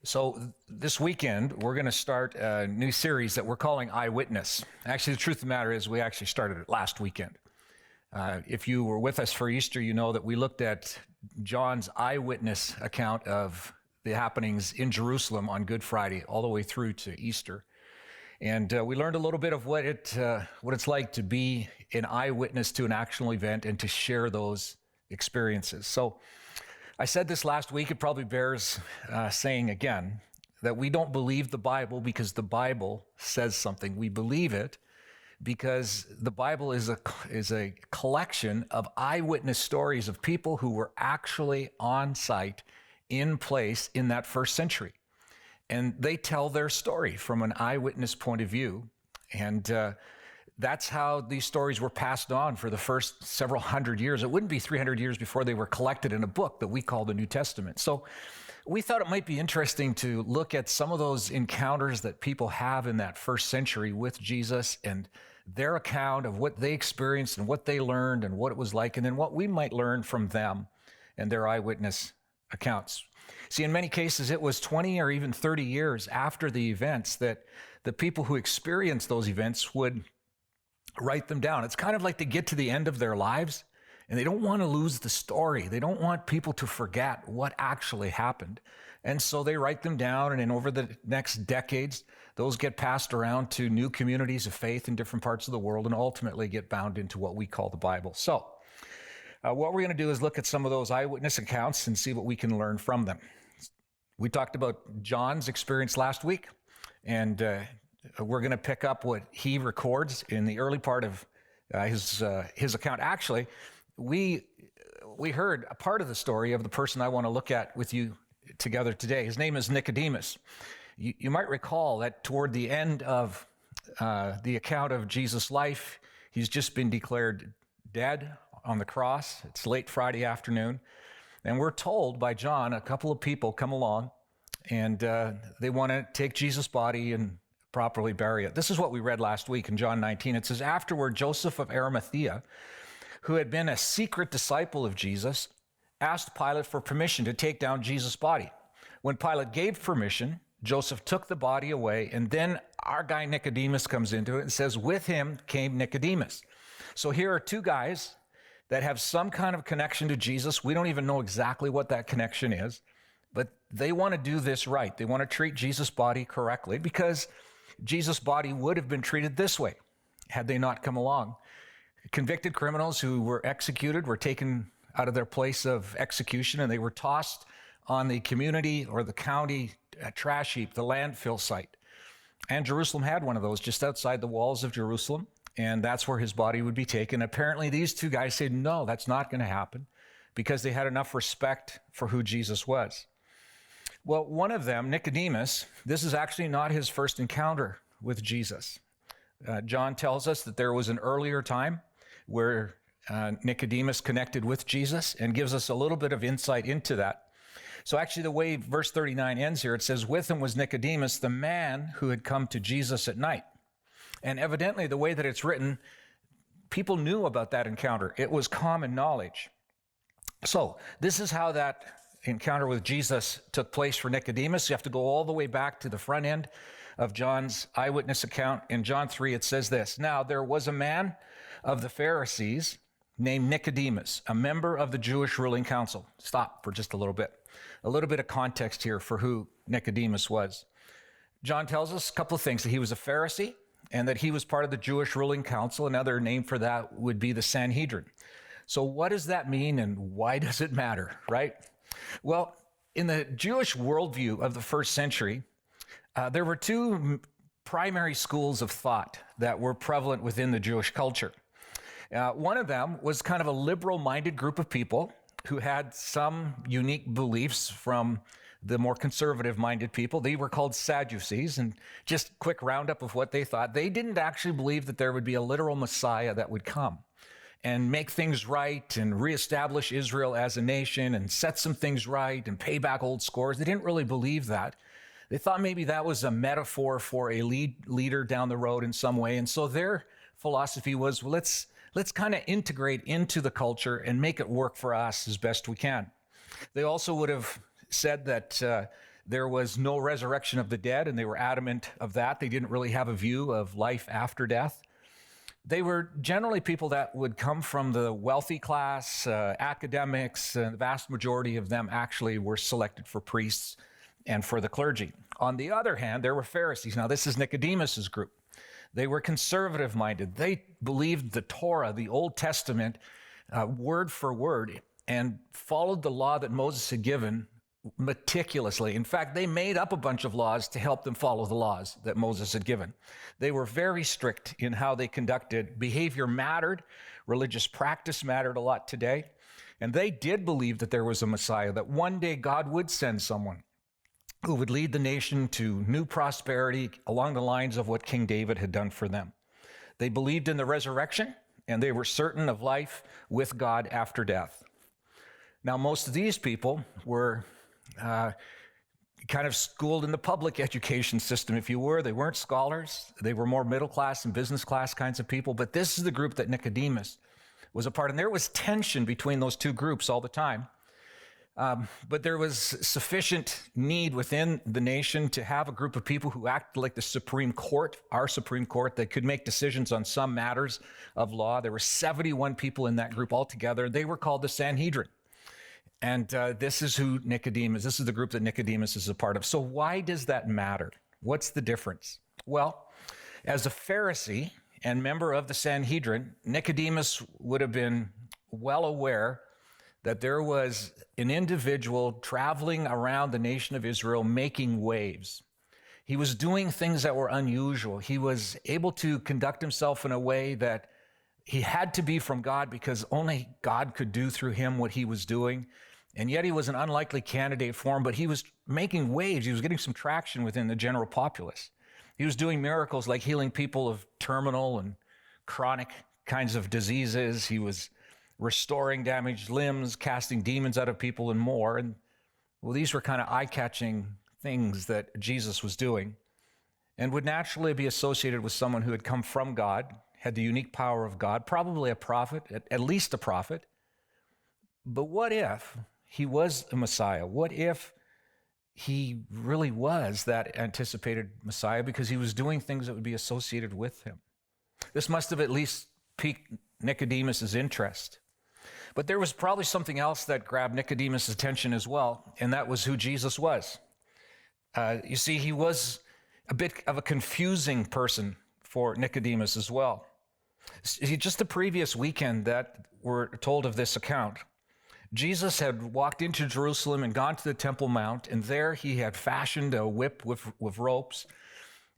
So this weekend, we're going to start a new series that we're calling Eyewitness. Actually, the truth of the matter is we actually started it last weekend. If you were with us for Easter, you know that we looked at John's eyewitness account of the happenings in Jerusalem on Good Friday all the way through to Easter. And we learned a little bit of what it's like to be an eyewitness to an actual event and to share those experiences. So I said this last week, it probably bears saying again, that we don't believe the Bible because the Bible says something. We believe it because the Bible is a collection of eyewitness stories of people who were actually on site, in place in that first century. And they tell their story from an eyewitness point of view. And that's how these stories were passed on for the first several hundred years. It wouldn't be 300 years before they were collected in a book that we call the New Testament. So we thought it might be interesting to look at some of those encounters that people have in that first century with Jesus and their account of what they experienced and what they learned and what it was like, and then what we might learn from them and their eyewitness accounts. See, in many cases, it was 20 or even 30 years after the events that the people who experienced those events would write them down. It's kind of like they get to the end of their lives and they don't want to lose the story. They don't want people to forget what actually happened. And so they write them down, and then over the next decades, those get passed around to new communities of faith in different parts of the world and ultimately get bound into what we call the Bible. So what we're going to do is look at some of those eyewitness accounts and see what we can learn from them. We talked about John's experience last week, and we're going to pick up what he records in the early part of his account. Actually, we heard a part of the story of the person I want to look at with you together today. His name is Nicodemus. You might recall that toward the end of the account of Jesus' life, he's just been declared dead on the cross. It's late Friday afternoon, and we're told by John, a couple of people come along, and they want to take Jesus' body and properly bury it. This is what we read last week in John 19. It says, "Afterward, Joseph of Arimathea, who had been a secret disciple of Jesus, asked Pilate for permission to take down Jesus' body. When Pilate gave permission, Joseph took the body away, and then our guy Nicodemus comes into it and says, with him came Nicodemus." So here are two guys that have some kind of connection to Jesus. We don't even know exactly what that connection is, but they want to do this right. They want to treat Jesus' body correctly because Jesus' body would have been treated this way had they not come along. Convicted criminals who were executed were taken out of their place of execution, and they were tossed on the community or the county trash heap, the landfill site. And Jerusalem had one of those just outside the walls of Jerusalem, and that's where his body would be taken. Apparently, these two guys said, no, that's not going to happen, because they had enough respect for who Jesus was. Well, one of them, Nicodemus, this is actually not his first encounter with Jesus. John tells us that there was an earlier time where Nicodemus connected with Jesus, and gives us a little bit of insight into that. So actually, the way verse 39 ends here, it says, with him was Nicodemus, the man who had come to Jesus at night. And evidently, the way that it's written, people knew about that encounter. It was common knowledge. So this is how that encounter with Jesus took place for Nicodemus. You have to go all the way back to the front end of John's eyewitness account. In John 3, it says this, "Now there was a man of the Pharisees named Nicodemus, a member of the Jewish ruling council." Stop for just a little bit. A little bit of context here for who Nicodemus was. John tells us a couple of things, that he was a Pharisee and that he was part of the Jewish ruling council. Another name for that would be the Sanhedrin. So what does that mean, and why does it matter, right? Well, in the Jewish worldview of the first century, there were two primary schools of thought that were prevalent within the Jewish culture. One of them was kind of a liberal-minded group of people who had some unique beliefs from the more conservative-minded people. They were called Sadducees, and just quick roundup of what they thought. They didn't actually believe that there would be a literal Messiah that would come and make things right and reestablish Israel as a nation and set some things right and pay back old scores. They didn't really believe that. They thought maybe that was a metaphor for a leader down the road in some way. And so their philosophy was, well, let's kind of integrate into the culture and make it work for us as best we can. They also would have said that There was no resurrection of the dead, and they were adamant of that. They didn't really have a view of life after death. They were generally people that would come from the wealthy class, academics, and the vast majority of them actually were selected for priests and for the clergy. On the other hand, there were Pharisees. Now, this is Nicodemus's group. They were conservative-minded. They believed the Torah, the Old Testament, word for word, and followed the law that Moses had given meticulously. In fact, they made up a bunch of laws to help them follow the laws that Moses had given. They were very strict in how they conducted. Behavior mattered. Religious practice mattered a lot today. And they did believe that there was a Messiah, that one day God would send someone who would lead the nation to new prosperity along the lines of what King David had done for them. They believed in the resurrection, and they were certain of life with God after death. Now, most of these people were kind of schooled in the public education system, if you were. They weren't scholars. They were more middle class and business class kinds of people. But this is the group that Nicodemus was a part of. And there was tension between those two groups all the time. But there was sufficient need within the nation to have a group of people who acted like the Supreme Court, our Supreme Court, that could make decisions on some matters of law. There were 71 people in that group altogether. They were called the Sanhedrin. And this is who Nicodemus, this is the group that Nicodemus is a part of. So why does that matter? What's the difference? Well, as a Pharisee and member of the Sanhedrin, Nicodemus would have been well aware that there was an individual traveling around the nation of Israel making waves. He was doing things that were unusual. He was able to conduct himself in a way that he had to be from God because only God could do through him what he was doing. And yet he was an unlikely candidate for him, but he was making waves. He was getting some traction within the general populace. He was doing miracles like healing people of terminal and chronic kinds of diseases. He was restoring damaged limbs, casting demons out of people, and more. And well, these were kind of eye-catching things that Jesus was doing and would naturally be associated with someone who had come from God, had the unique power of God, probably a prophet, at least a prophet. But what if he was a Messiah? What if he really was that anticipated Messiah because he was doing things that would be associated with him? This must have at least piqued Nicodemus's interest. But there was probably something else that grabbed Nicodemus' attention as well, and that was who Jesus was. You see, he was a bit of a confusing person for Nicodemus as well. See, just the previous weekend that we're told of this account, Jesus had walked into Jerusalem and gone to the Temple Mount, and there he had fashioned a whip with ropes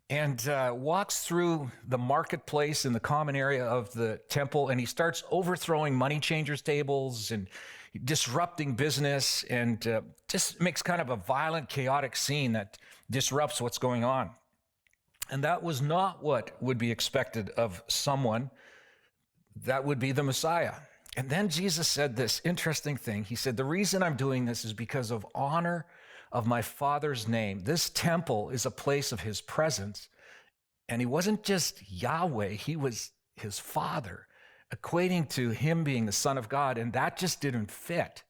and walks through the marketplace in the common area of the temple, and he starts overthrowing money changers' tables and disrupting business and just makes kind of a violent, chaotic scene that disrupts what's going on. And that was not what would be expected of someone that would be the Messiah. And then Jesus said this interesting thing. He said, the reason I'm doing this is because of honor of my Father's name. This temple is a place of his presence. And he wasn't just Yahweh, he was his Father, equating to him being the Son of God. And that just didn't fit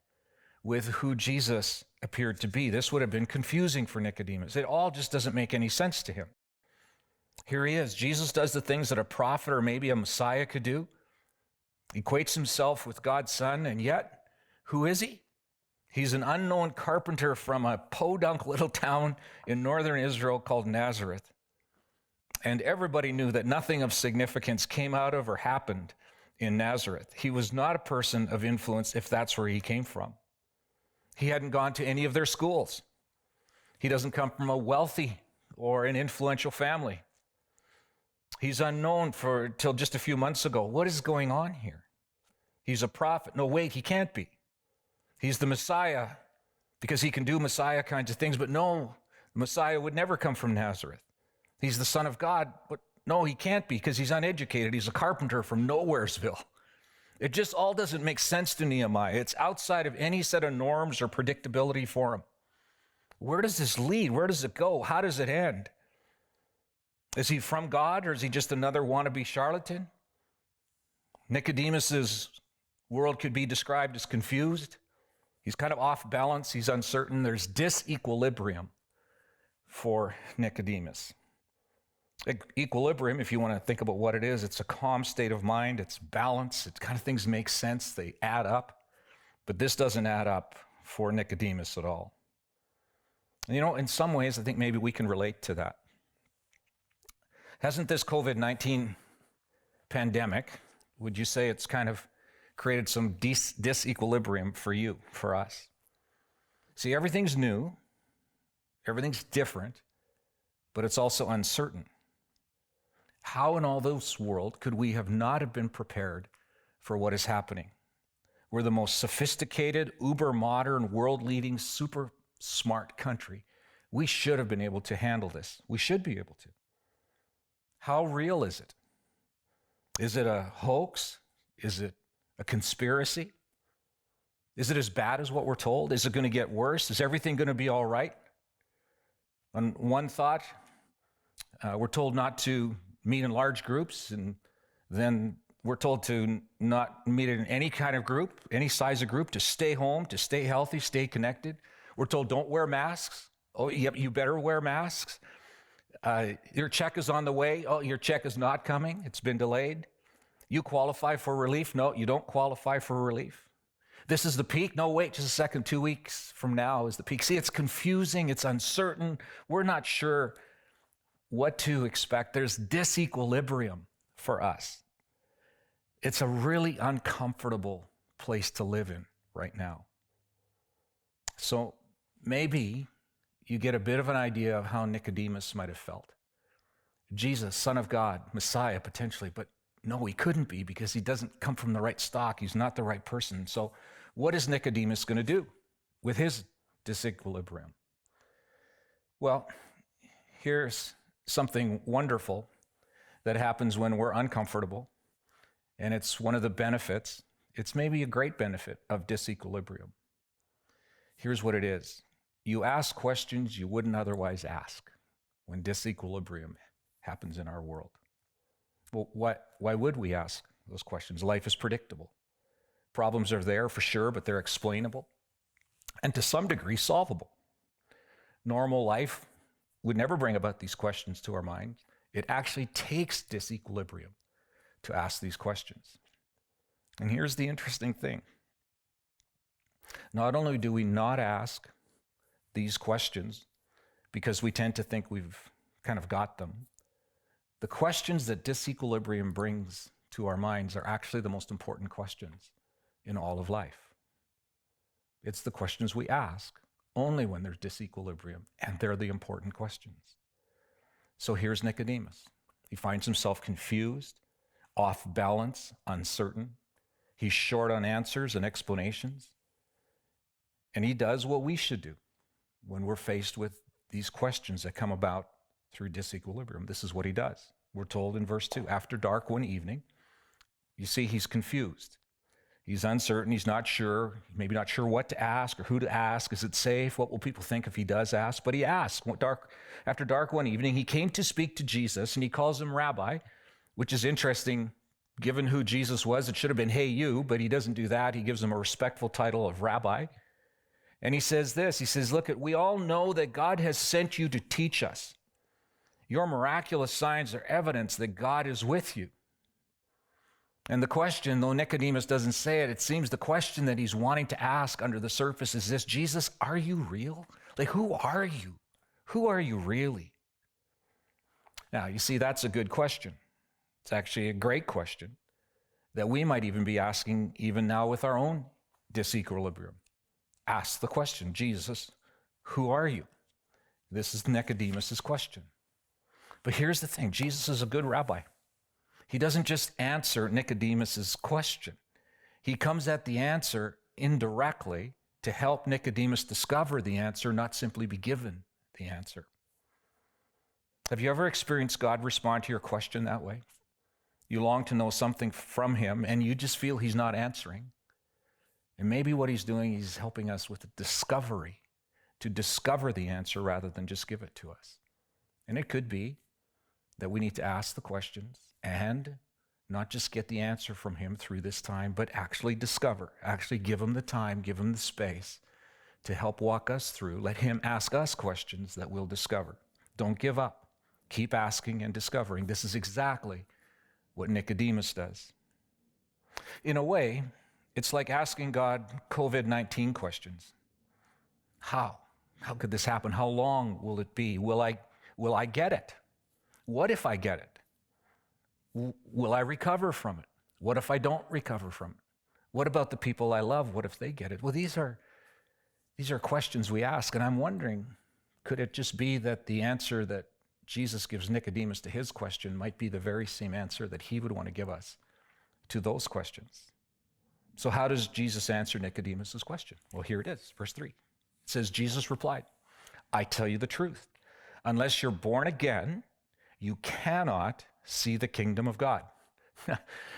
with who Jesus appeared to be. This would have been confusing for Nicodemus. It all just doesn't make any sense to him. Here he is. Jesus does the things that a prophet or maybe a Messiah could do. Equates himself with God's Son, and yet, who is he? He's an unknown carpenter from a podunk little town in northern Israel called Nazareth. And everybody knew that nothing of significance came out of or happened in Nazareth. He was not a person of influence if that's where he came from. He hadn't gone to any of their schools. He doesn't come from a wealthy or an influential family. He's unknown till just a few months ago. What is going on here? He's a prophet. No, wait, he can't be. He's the Messiah because he can do Messiah kinds of things. But no, the Messiah would never come from Nazareth. He's the Son of God. But no, he can't be because he's uneducated. He's a carpenter from Nowheresville. It just all doesn't make sense to Nehemiah. It's outside of any set of norms or predictability for him. Where does this lead? Where does it go? How does it end? Is he from God, or is he just another wannabe charlatan? Nicodemus's world could be described as confused. He's kind of off balance. He's uncertain. There's disequilibrium for Nicodemus. Equilibrium, if you want to think about what it is, it's a calm state of mind, it's balance, it kind of things make sense, they add up. But this doesn't add up for Nicodemus at all. And in some ways, I think maybe we can relate to that. Hasn't this COVID-19 pandemic, would you say it's kind of created some disequilibrium for you, for us? See, everything's new, everything's different, but it's also uncertain. How in all this world could we have not have been prepared for what is happening? We're the most sophisticated, uber-modern, world-leading, super smart country. We should have been able to handle this. We should be able to. How real is it? Is it a hoax? Is it a conspiracy? Is it as bad as what we're told? Is it going to get worse? Is everything going to be all right? On one thought, we're told not to meet in large groups, and then we're told to not meet in any kind of group, any size of group, to stay home, to stay healthy, stay connected. We're told don't wear masks. Oh, yep, you better wear masks. Your check is on the way. Oh, your check is not coming. It's been delayed. You qualify for relief. No, you don't qualify for relief. This is the peak. No, wait just a second. 2 weeks from now is the peak. See, it's confusing. It's uncertain. We're not sure what to expect. There's disequilibrium for us. It's a really uncomfortable place to live in right now. So maybe you get a bit of an idea of how Nicodemus might have felt. Jesus, Son of God, Messiah potentially, but no, he couldn't be because he doesn't come from the right stock. He's not the right person. So what is Nicodemus going to do with his disequilibrium? Well, here's something wonderful that happens when we're uncomfortable, and it's one of the benefits. It's maybe a great benefit of disequilibrium. Here's what it is. You ask questions you wouldn't otherwise ask when disequilibrium happens in our world. Well, why would we ask those questions? Life is predictable. Problems are there for sure, but they're explainable and to some degree solvable. Normal life would never bring about these questions to our minds. It actually takes disequilibrium to ask these questions. And here's the interesting thing. Not only do we not ask these questions because we tend to think we've kind of got them, the questions that disequilibrium brings to our minds are actually the most important questions in all of life. It's the questions we ask only when there's disequilibrium, and they're the important questions. So here's Nicodemus. He finds himself confused, off balance, uncertain. He's short on answers and explanations. And he does what we should do when we're faced with these questions that come about through disequilibrium. This is what he does. We're told in verse 2, after dark one evening, you see he's confused. He's uncertain. He's not sure, maybe not sure what to ask or who to ask. Is it safe? What will people think if he does ask? But he asks. After dark one evening, he came to speak to Jesus, and he calls him Rabbi, which is interesting. Given who Jesus was, it should have been, hey, you, but he doesn't do that. He gives him a respectful title of Rabbi. And he says this, he says, look, we all know that God has sent you to teach us. Your miraculous signs are evidence that God is with you. And the question, though Nicodemus doesn't say it, it seems the question that he's wanting to ask under the surface is this: Jesus, are you real? Like, who are you? Who are you really? Now, you see, that's a good question. It's actually a great question that we might even be asking even now with our own disequilibrium. Ask the question, Jesus, who are you? This is Nicodemus's question. But here's the thing, Jesus is a good rabbi. He doesn't just answer Nicodemus's question. He comes at the answer indirectly to help Nicodemus discover the answer, not simply be given the answer. Have you ever experienced God respond to your question that way? You long to know something from him, and you just feel he's not answering. And maybe what he's doing, he's helping us with a discovery, to discover the answer rather than just give it to us. And it could be that we need to ask the questions and not just get the answer from him through this time, but actually discover, actually give him the time, give him the space to help walk us through. Let him ask us questions that we'll discover. Don't give up. Keep asking and discovering. This is exactly what Nicodemus does. In a way, it's like asking God COVID-19 questions. How? How could this happen? How long will it be? Will I get it? What if I get it? Will I recover from it? What if I don't recover from it? What about the people I love? What if they get it? Well, these are questions we ask, and I'm wondering, could it just be that the answer that Jesus gives Nicodemus to his question might be the very same answer that he would want to give us to those questions? So how does Jesus answer Nicodemus's question? Well, here it is, verse 3. It says, Jesus replied, I tell you the truth. Unless you're born again, you cannot see the kingdom of God.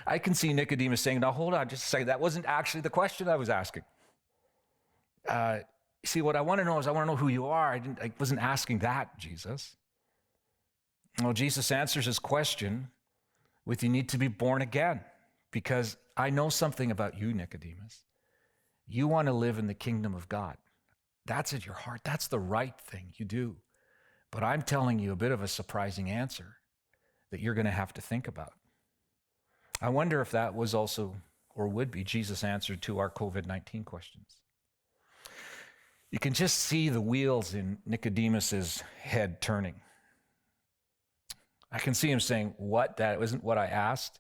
I can see Nicodemus saying, now hold on just a second. That wasn't actually the question I was asking. See, what I want to know is I want to know who you are. I wasn't asking that, Jesus. Well, Jesus answers his question with, you need to be born again, because I know something about you, Nicodemus. You want to live in the kingdom of God. That's at your heart. That's the right thing you do. But I'm telling you a bit of a surprising answer that you're going to have to think about. I wonder if that was also, or would be, Jesus' answer to our COVID-19 questions. You can just see the wheels in Nicodemus's head turning. I can see him saying, what? That isn't what I asked?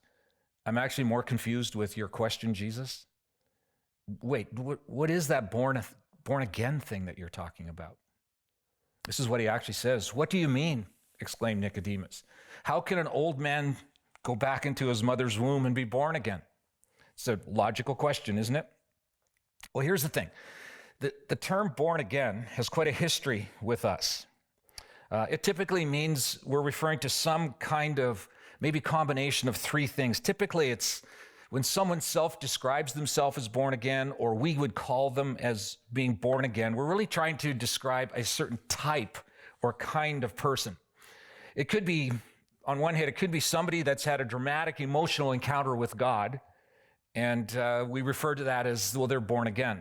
I'm actually more confused with your question, Jesus. Wait, what is that born again thing that you're talking about? This is what he actually says. What do you mean? Exclaimed Nicodemus. How can an old man go back into his mother's womb and be born again? It's a logical question, isn't it? Well, here's the thing. The term born again has quite a history with us. It typically means we're referring to some kind of maybe combination of three things. Typically, it's when someone self-describes themselves as born again, or we would call them as being born again, we're really trying to describe a certain type or kind of person. It could be, on one hand, it could be somebody that's had a dramatic emotional encounter with God, and we refer to that as, well, they're born again.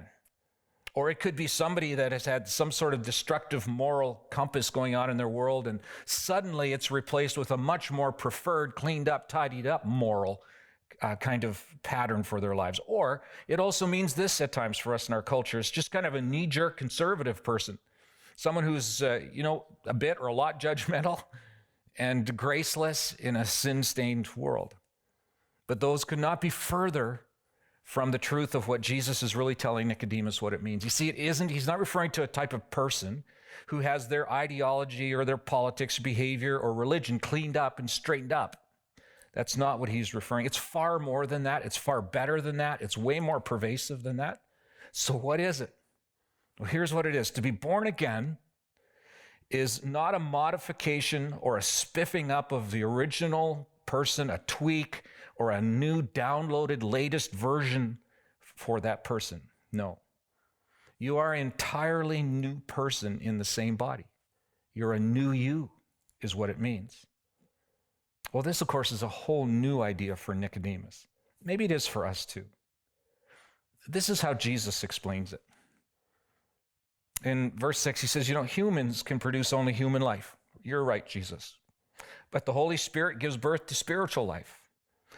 Or it could be somebody that has had some sort of destructive moral compass going on in their world, and suddenly it's replaced with a much more preferred, cleaned up, tidied up moral kind of pattern for their lives. Or it also means this at times for us in our culture. It's just kind of a knee-jerk conservative person, someone who's, a bit or a lot judgmental and graceless in a sin-stained world. But those could not be further from the truth of what Jesus is really telling Nicodemus what it means. You see, he's not referring to a type of person who has their ideology or their politics, behavior, or religion cleaned up and straightened up. That's not what he's referring. It's far more than that. It's far better than that. It's way more pervasive than that. So what is it? Well, here's what it is. To be born again is not a modification or a spiffing up of the original person, a tweak, or a new downloaded latest version for that person. No. You are an entirely new person in the same body. You're a new you, is what it means. Well, this, of course, is a whole new idea for Nicodemus. Maybe it is for us too. This is how Jesus explains it. In verse 6, he says, humans can produce only human life. You're right, Jesus. But the Holy Spirit gives birth to spiritual life.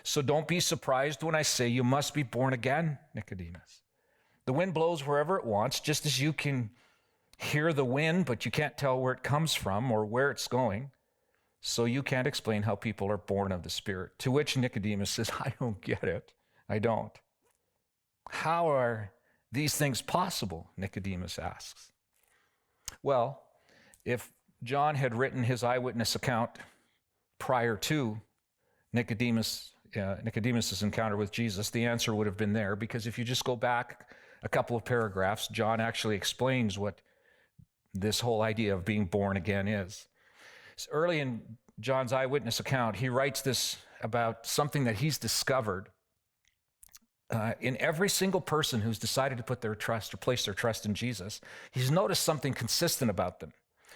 So don't be surprised when I say you must be born again, Nicodemus. The wind blows wherever it wants, just as you can hear the wind, but you can't tell where it comes from or where it's going. So you can't explain how people are born of the Spirit. To which Nicodemus says, I don't get it. I don't. How are these things possible? Nicodemus asks. Well, if John had written his eyewitness account prior to Nicodemus's encounter with Jesus, the answer would have been there, because if you just go back a couple of paragraphs, John actually explains what this whole idea of being born again is. So early in John's eyewitness account, he writes this about something that he's discovered in every single person who's decided to put their trust or place their trust in Jesus. He's noticed something consistent about them.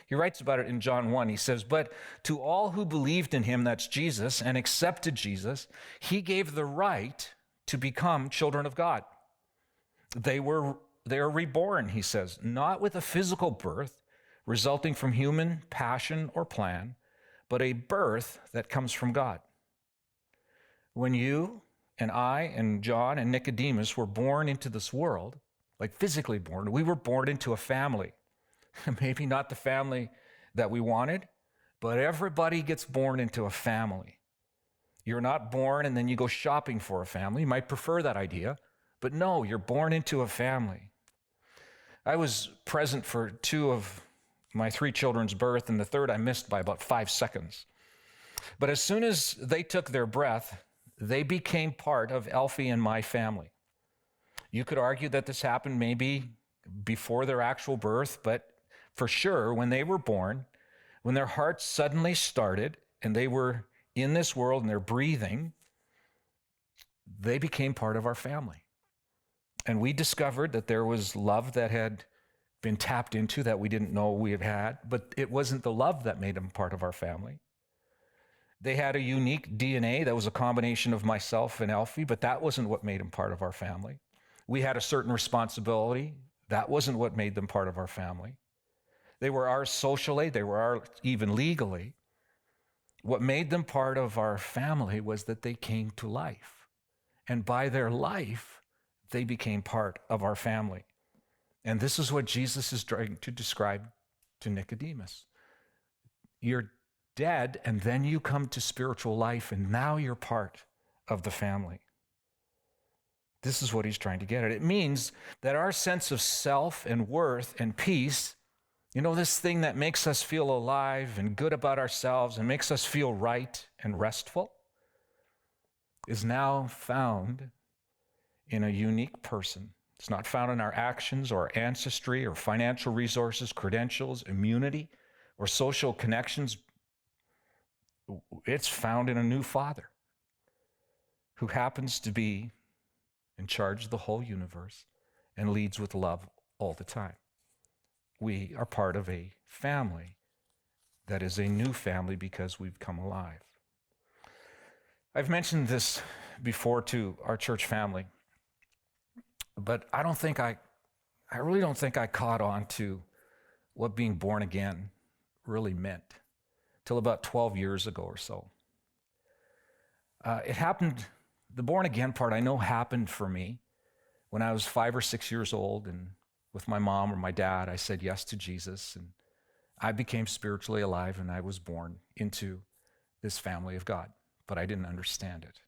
He writes about it in John 1. He says, but to all who believed in him, that's Jesus, and accepted Jesus, he gave the right to become children of God. They were they are reborn, he says, not with a physical birth resulting from human passion or plan, but a birth that comes from God. When you and I and John and Nicodemus were born into this world, like physically born, we were born into a family. Maybe not the family that we wanted, but everybody gets born into a family. You're not born and then you go shopping for a family. You might prefer that idea, but no, you're born into a family. I was present for 2 of my 3 children's birth, and the third I missed by about 5 seconds. But as soon as they took their breath, they became part of Elfie and my family. You could argue that this happened maybe before their actual birth, but for sure, when they were born, when their hearts suddenly started and they were in this world and they're breathing, they became part of our family. And we discovered that there was love that had been tapped into that we didn't know we had, but it wasn't the love that made them part of our family. They had a unique DNA that was a combination of myself and Elfie, but that wasn't what made them part of our family. We had a certain responsibility. That wasn't what made them part of our family. They were ours socially. They were ours even legally. What made them part of our family was that they came to life. And by their life, they became part of our family. And this is what Jesus is trying to describe to Nicodemus. You're dead, and then you come to spiritual life, and now you're part of the family. This is what he's trying to get at. It means that our sense of self and worth and peace, this thing that makes us feel alive and good about ourselves and makes us feel right and restful, is now found in a unique person. It's not found in our actions or our ancestry or financial resources, credentials, immunity, or social connections. It's found in a new Father who happens to be in charge of the whole universe and leads with love all the time. We are part of a family that is a new family because we've come alive. I've mentioned this before to our church family, but I really don't think I caught on to what being born again really meant till about 12 years ago or so. It happened, the born again part I know happened for me when I was 5 or 6 years old, and with my mom or my dad, I said yes to Jesus, and I became spiritually alive, and I was born into this family of God, but I didn't understand it.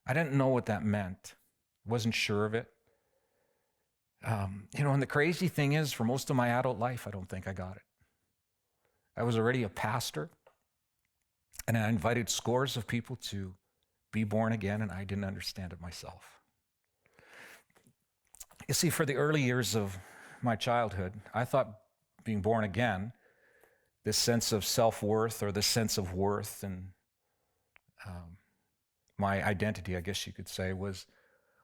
I didn't know what that meant. Wasn't sure of it. And the crazy thing is, for most of my adult life, I don't think I got it. I was already a pastor, and I invited scores of people to be born again, and I didn't understand it myself. You see, for the early years of my childhood, I thought being born again, this sense of self-worth or this sense of worth and my identity, I guess you could say, was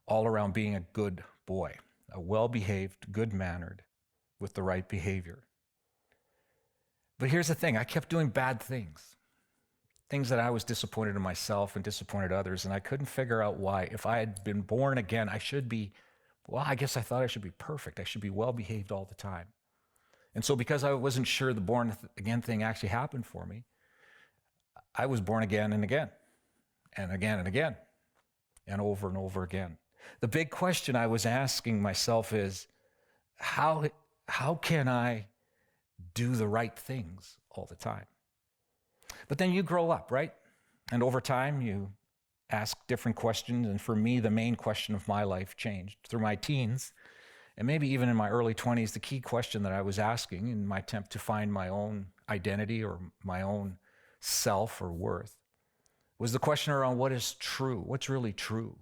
all around being a good boy, a well-behaved, good-mannered, with the right behavior. But here's the thing, I kept doing bad things that I was disappointed in myself and disappointed others, and I couldn't figure out why. If I had been born again, I guess I thought I should be perfect. I should be well-behaved all the time. And so because I wasn't sure the born again thing actually happened for me, I was born again and again, and again and again, and over again. The big question I was asking myself is, how can I do the right things all the time? But then you grow up, right? And over time, you ask different questions. And for me, the main question of my life changed through my teens. And maybe even in my early 20s, the key question that I was asking in my attempt to find my own identity or my own self or worth was the question around what is true, what's really true.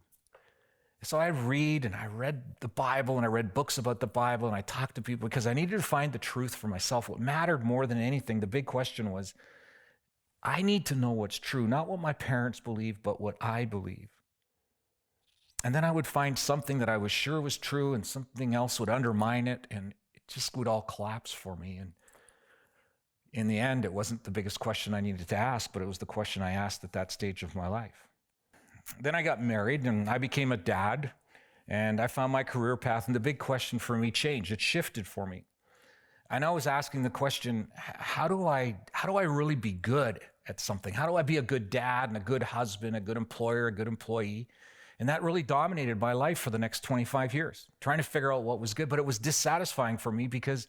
So I read the Bible, and I read books about the Bible, and I talked to people because I needed to find the truth for myself. What mattered more than anything, the big question was, I need to know what's true, not what my parents believe, but what I believe. And then I would find something that I was sure was true, and something else would undermine it, and it just would all collapse for me. And in the end, it wasn't the biggest question I needed to ask, but it was the question I asked at that stage of my life. Then I got married, and I became a dad, And I found my career path, and the big question for me changed. It shifted for me. And I was asking the question, how do I really be good at something? How do I be a good dad and a good husband, a good employer, a good employee? And that really dominated my life for the next 25 years, trying to figure out what was good. But it was dissatisfying for me because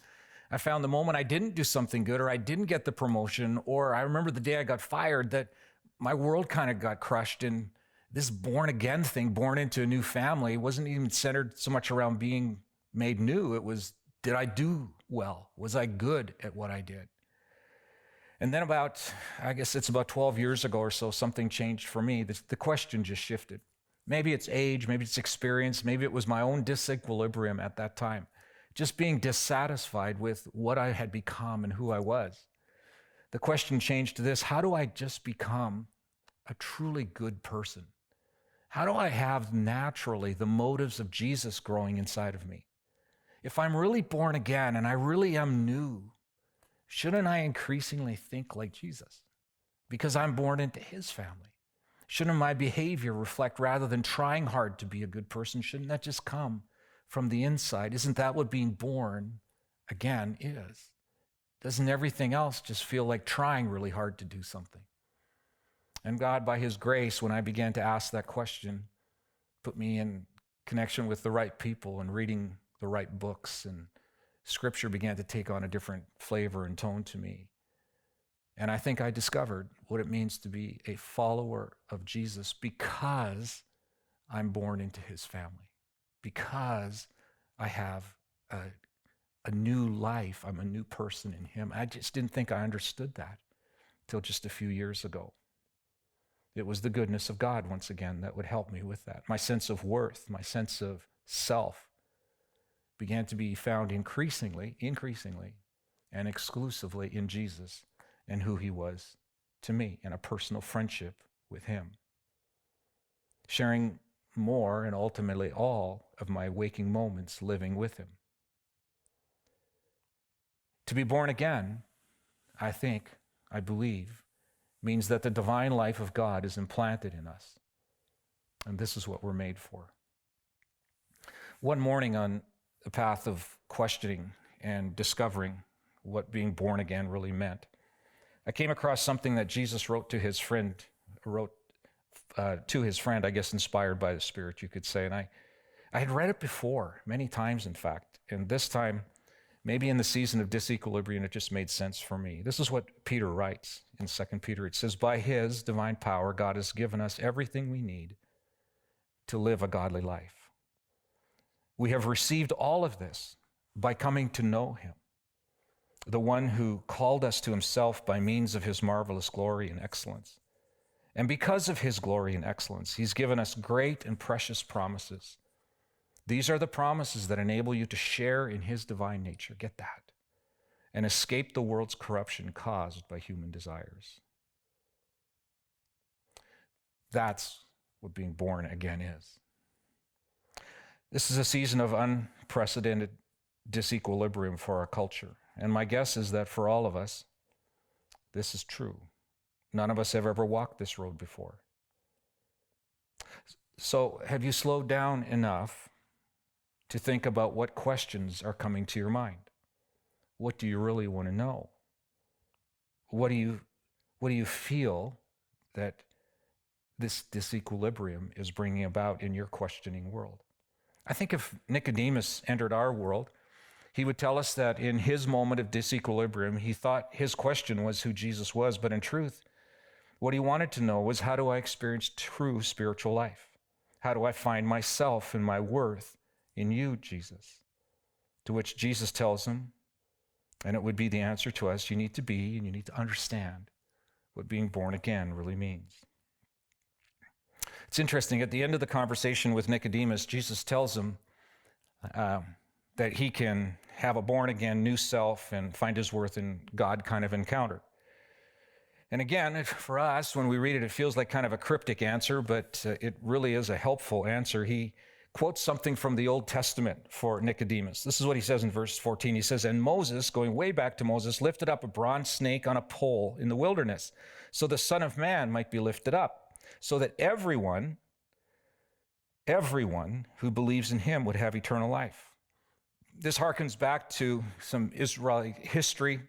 I found the moment I didn't do something good, or I didn't get the promotion, or I remember the day I got fired, that my world kind of got crushed. And this born again thing, born into a new family, wasn't even centered so much around being made new. It was, did I do well? Was I good at what I did? And then I guess it's about 12 years ago or so, something changed for me. The question just shifted. Maybe it's age, maybe it's experience, maybe it was my own disequilibrium at that time. Just being dissatisfied with what I had become and who I was. The question changed to this: how do I just become a truly good person? How do I have naturally the motives of Jesus growing inside of me? If I'm really born again and I really am new, shouldn't I increasingly think like Jesus? Because I'm born into his family. Shouldn't my behavior reflect, rather than trying hard to be a good person, shouldn't that just come from the inside? Isn't that what being born again is? Doesn't everything else just feel like trying really hard to do something? And God, by his grace, when I began to ask that question, put me in connection with the right people and reading the right books, and Scripture began to take on a different flavor and tone to me. And I think I discovered what it means to be a follower of Jesus because I'm born into his family, because I have a new life. I'm a new person in him. I just didn't think I understood that till just a few years ago. It was the goodness of God, once again, that would help me with that. My sense of worth, my sense of self began to be found increasingly, and exclusively in Jesus and who he was to me, and a personal friendship with him. Sharing more and ultimately all of my waking moments living with him. To be born again, I believe, means that the divine life of God is implanted in us. And this is what we're made for. One morning on the path of questioning and discovering what being born again really meant, I came across something that Jesus wrote to his friend, I guess inspired by the Spirit, you could say. And I had read it before, many times in fact. And this time, maybe in the season of disequilibrium, it just made sense for me. This is what Peter writes in 2 Peter. It says, by his divine power, God has given us everything we need to live a godly life. We have received all of this by coming to know him, the one who called us to himself by means of his marvelous glory and excellence. And because of his glory and excellence, he's given us great and precious promises. These are the promises that enable you to share in his divine nature, get that, and escape the world's corruption caused by human desires. That's what being born again is. This is a season of unprecedented disequilibrium for our culture. And my guess is that for all of us, this is true. None of us have ever walked this road before. So have you slowed down enough to think about what questions are coming to your mind? What do you really want to know? What do you feel that this disequilibrium is bringing about in your questioning world? I think if Nicodemus entered our world, he would tell us that in his moment of disequilibrium, he thought his question was who Jesus was, but in truth, what he wanted to know was, how do I experience true spiritual life? How do I find myself and my worth in you, Jesus? To which Jesus tells him, and it would be the answer to us, you need to be and you need to understand what being born again really means. It's interesting, at the end of the conversation with Nicodemus, Jesus tells him that he can have a born-again new self and find his worth in God kind of encounter. And again, for us, when we read it, it feels like kind of a cryptic answer, but it really is a helpful answer. He quotes something from the Old Testament for Nicodemus. This is what he says in verse 14. He says, and Moses, going way back to Moses, lifted up a bronze snake on a pole in the wilderness, so the Son of Man might be lifted up, so that everyone everyone who believes in him would have eternal life. This harkens back to some Israeli history,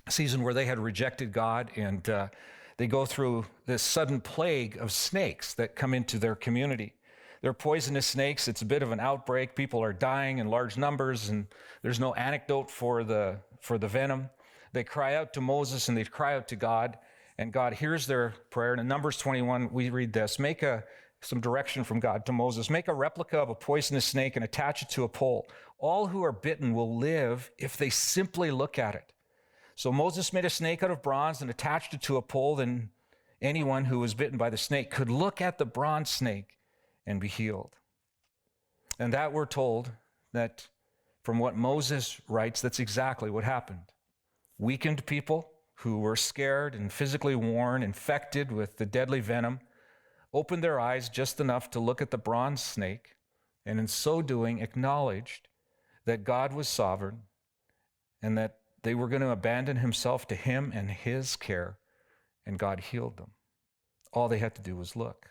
a season where they had rejected God, and they go through this sudden plague of snakes that come into their community. They're poisonous snakes. It's a bit of an outbreak. People are dying in large numbers, and there's no antidote for the venom. They cry out to Moses, and they cry out to God, and God hears their prayer. And in Numbers 21, we read this: some direction from God to Moses. Make a replica of a poisonous snake and attach it to a pole. All who are bitten will live if they simply look at it. So Moses made a snake out of bronze and attached it to a pole. Then anyone who was bitten by the snake could look at the bronze snake and be healed. And that, we're told, that from what Moses writes, that's exactly what happened. Weakened people who were scared and physically worn, infected with the deadly venom, opened their eyes just enough to look at the bronze snake, and in so doing acknowledged that God was sovereign and that they were going to abandon himself to him and his care, and God healed them. All they had to do was look.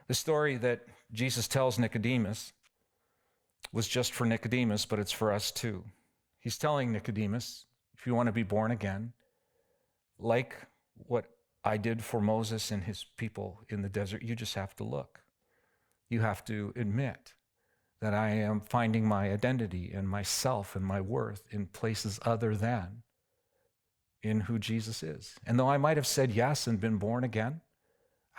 The story that Jesus tells Nicodemus was just for Nicodemus, but it's for us too. He's telling Nicodemus, if you want to be born again, like what I did for Moses and his people in the desert, you just have to look. You have to admit that I am finding my identity and myself and my worth in places other than in who Jesus is. And though I might have said yes and been born again,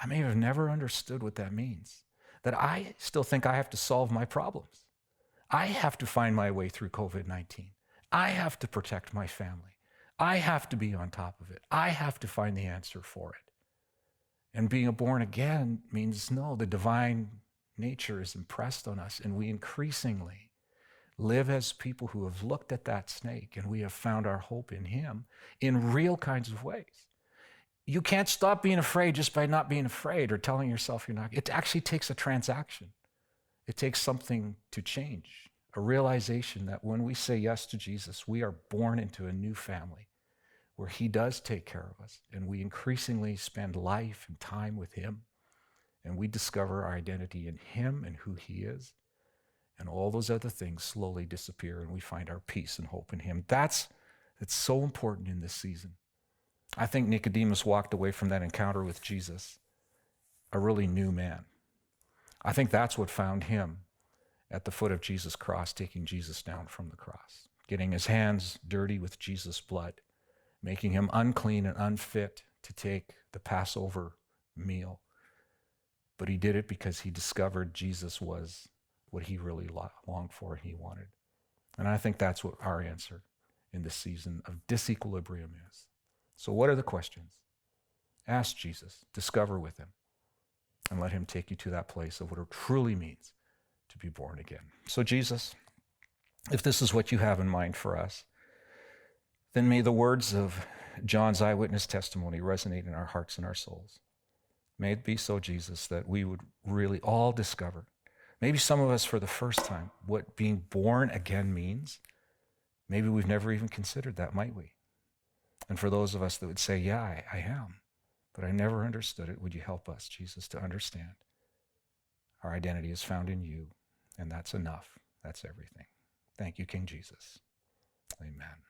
I may have never understood what that means. That I still think I have to solve my problems. I have to find my way through COVID-19. I have to protect my family. I have to be on top of it. I have to find the answer for it. And being a born again means, no, the divine nature is impressed on us, and we increasingly live as people who have looked at that snake, and we have found our hope in him in real kinds of ways. You can't stop being afraid just by not being afraid or telling yourself you're not. It actually takes a transaction. It takes something to change, a realization that when we say yes to Jesus, we are born into a new family where he does take care of us, and we increasingly spend life and time with him, and we discover our identity in him and who he is, and all those other things slowly disappear, and we find our peace and hope in him. That's so important in this season. I think Nicodemus walked away from that encounter with Jesus a really new man. I think that's what found him at the foot of Jesus' cross, taking Jesus down from the cross, getting his hands dirty with Jesus' blood, making him unclean and unfit to take the Passover meal. But he did it because he discovered Jesus was what he really longed for and he wanted. And I think that's what our answer in this season of disequilibrium is. So what are the questions? Ask Jesus, discover with him, and let him take you to that place of what it truly means to be born again. So Jesus, if this is what you have in mind for us, then may the words of John's eyewitness testimony resonate in our hearts and our souls. May it be so, Jesus, that we would really all discover, maybe some of us for the first time, what being born again means. Maybe we've never even considered that, might we? And for those of us that would say, yeah, I am, but I never understood it, would you help us, Jesus, to understand our identity is found in you, and that's enough. That's everything. Thank you, King Jesus. Amen.